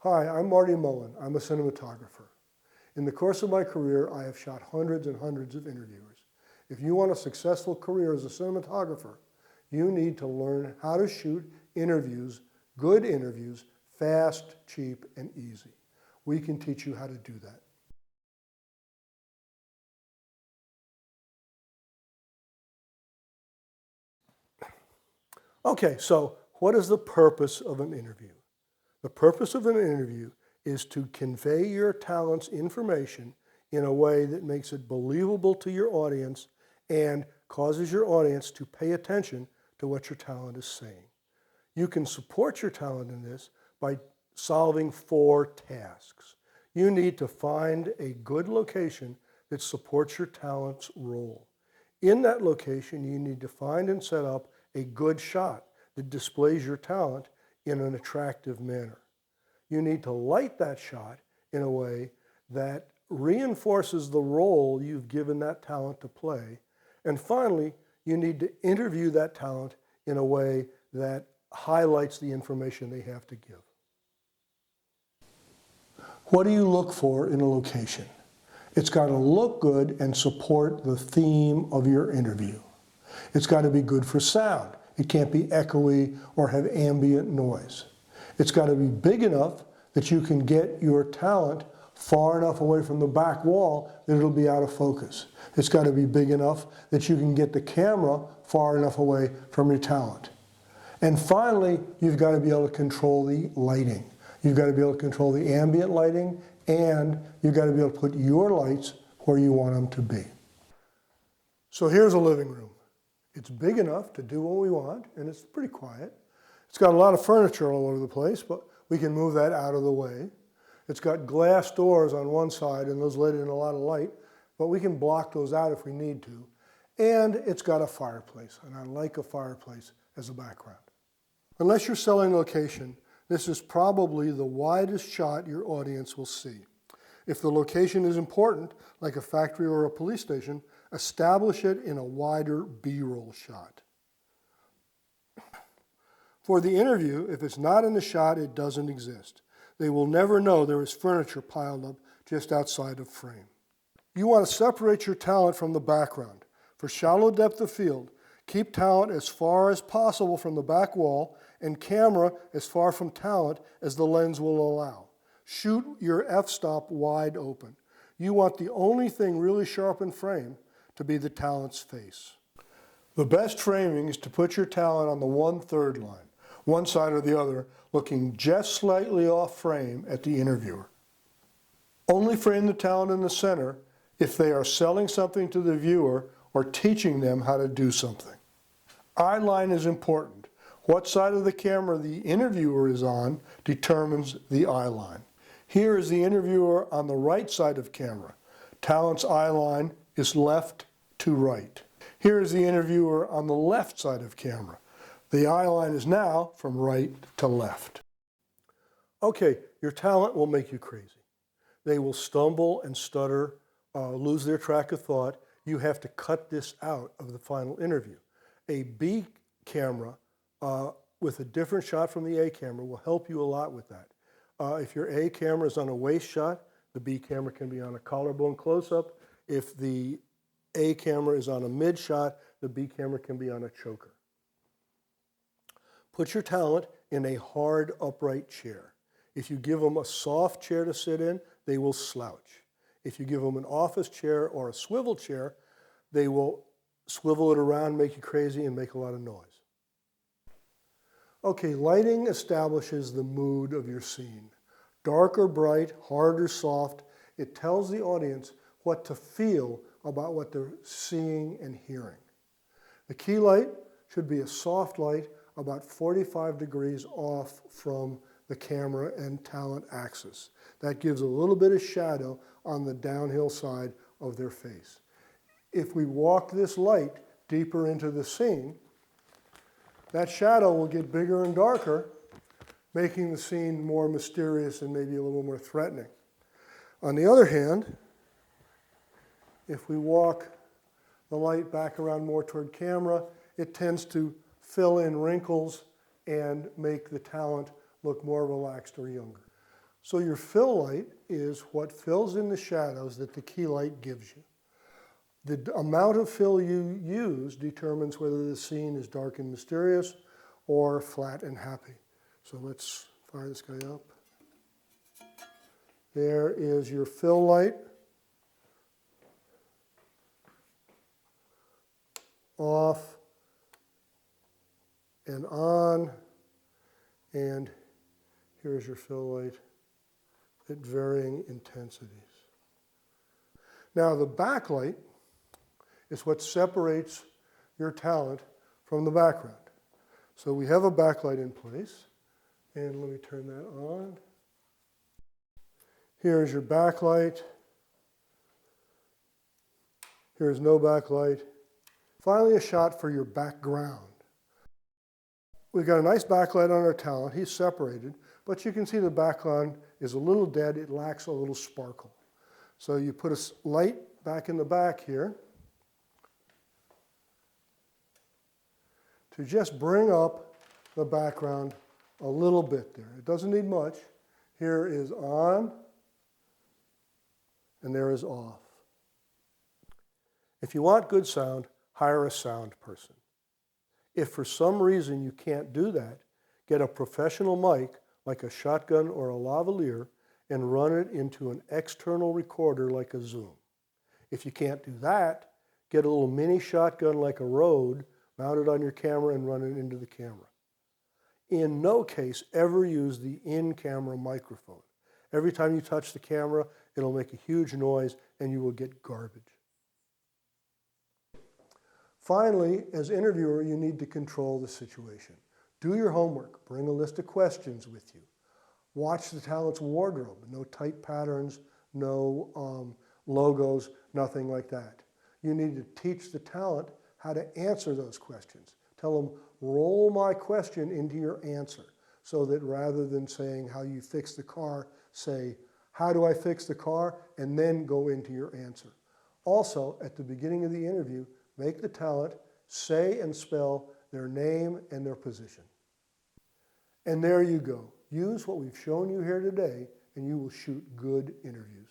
Hi, I'm Marty Mullen. I'm a cinematographer. In the course of my career, I have shot hundreds and hundreds of interviewers. If you want a successful career as a cinematographer, you need to learn how to shoot interviews, good interviews, fast, cheap, and easy. We can teach you how to do that. Okay, so what is the purpose of an interview? The purpose of an interview is to convey your talent's information in a way that makes it believable to your audience and causes your audience to pay attention to what your talent is saying. You can support your talent in this by solving 4 tasks. You need to find a good location that supports your talent's role. In that location, you need to find and set up a good shot that displays your talent in an attractive manner. You need to light that shot in a way that reinforces the role you've given that talent to play. And finally, you need to interview that talent in a way that highlights the information they have to give. What do you look for in a location? It's got to look good and support the theme of your interview. It's got to be good for sound. It can't be echoey or have ambient noise. It's got to be big enough that you can get your talent far enough away from the back wall that it'll be out of focus. It's got to be big enough that you can get the camera far enough away from your talent. And finally, you've got to be able to control the lighting. You've got to be able to control the ambient lighting, and you've got to be able to put your lights where you want them to be. So here's a living room. It's big enough to do what we want, and it's pretty quiet. It's got a lot of furniture all over the place, but we can move that out of the way. It's got glass doors on one side, and those let in a lot of light, but we can block those out if we need to. And it's got a fireplace, and I like a fireplace as a background. Unless you're selling location, this is probably the widest shot your audience will see. If the location is important, like a factory or a police station, establish it in a wider B-roll shot. For the interview, if it's not in the shot, it doesn't exist. They will never know there is furniture piled up just outside of frame. You want to separate your talent from the background. For shallow depth of field, keep talent as far as possible from the back wall and camera as far from talent as the lens will allow. Shoot your f-stop wide open. You want the only thing really sharp in frame to be the talent's face. The best framing is to put your talent on the 1/3 line, one side or the other, looking just slightly off frame at the interviewer. Only frame the talent in the center if they are selling something to the viewer or teaching them how to do something. Eye line is important. What side of the camera the interviewer is on determines the eye line. Here is the interviewer on the right side of camera. Talent's eye line is left to right. Here is the interviewer on the left side of camera. The eye line is now from right to left. Okay, your talent will make you crazy. They will stumble and stutter, lose their track of thought. You have to cut this out of the final interview. A B camera with a different shot from the A camera will help you a lot with that. If your A camera is on a waist shot, the B camera can be on a collarbone close-up. If the A camera is on a mid shot, the B camera can be on a choker. Put your talent in a hard, upright chair. If you give them a soft chair to sit in, they will slouch. If you give them an office chair or a swivel chair, they will swivel it around, make you crazy, and make a lot of noise. Okay, lighting establishes the mood of your scene. Dark or bright, hard or soft, it tells the audience what to feel about what they're seeing and hearing. The key light should be a soft light about 45 degrees off from the camera and talent axis. That gives a little bit of shadow on the downhill side of their face. If we walk this light deeper into the scene, that shadow will get bigger and darker, making the scene more mysterious and maybe a little more threatening. On the other hand, if we walk the light back around more toward camera, it tends to fill in wrinkles and make the talent look more relaxed or younger. So your fill light is what fills in the shadows that the key light gives you. The amount of fill you use determines whether the scene is dark and mysterious or flat and happy. So let's fire this guy up. There is your fill light. Off and on, and here's your fill light at varying intensities. Now the backlight is what separates your talent from the background. So we have a backlight in place, and let me turn that on. Here's your backlight. Here's no backlight. Finally, a shot for your background. We've got a nice backlight on our talent. He's separated, but you can see the background is a little dead. It lacks a little sparkle. So you put a light back in the back here to just bring up the background a little bit there. It doesn't need much. Here is on, and there is off. If you want good sound, hire a sound person. If for some reason you can't do that, get a professional mic like a shotgun or a lavalier and run it into an external recorder like a Zoom. If you can't do that, get a little mini shotgun like a Rode, mount it on your camera and run it into the camera. In no case ever use the in-camera microphone. Every time you touch the camera, it'll make a huge noise and you will get garbage. Finally, as interviewer, you need to control the situation. Do your homework. Bring a list of questions with you. Watch the talent's wardrobe. No tight patterns, no logos, nothing like that. You need to teach the talent how to answer those questions. Tell them, roll my question into your answer, so that rather than saying how you fix the car, say, how do I fix the car? And then go into your answer. Also, at the beginning of the interview, make the talent say and spell their name and their position. And there you go. Use what we've shown you here today, and you will shoot good interviews.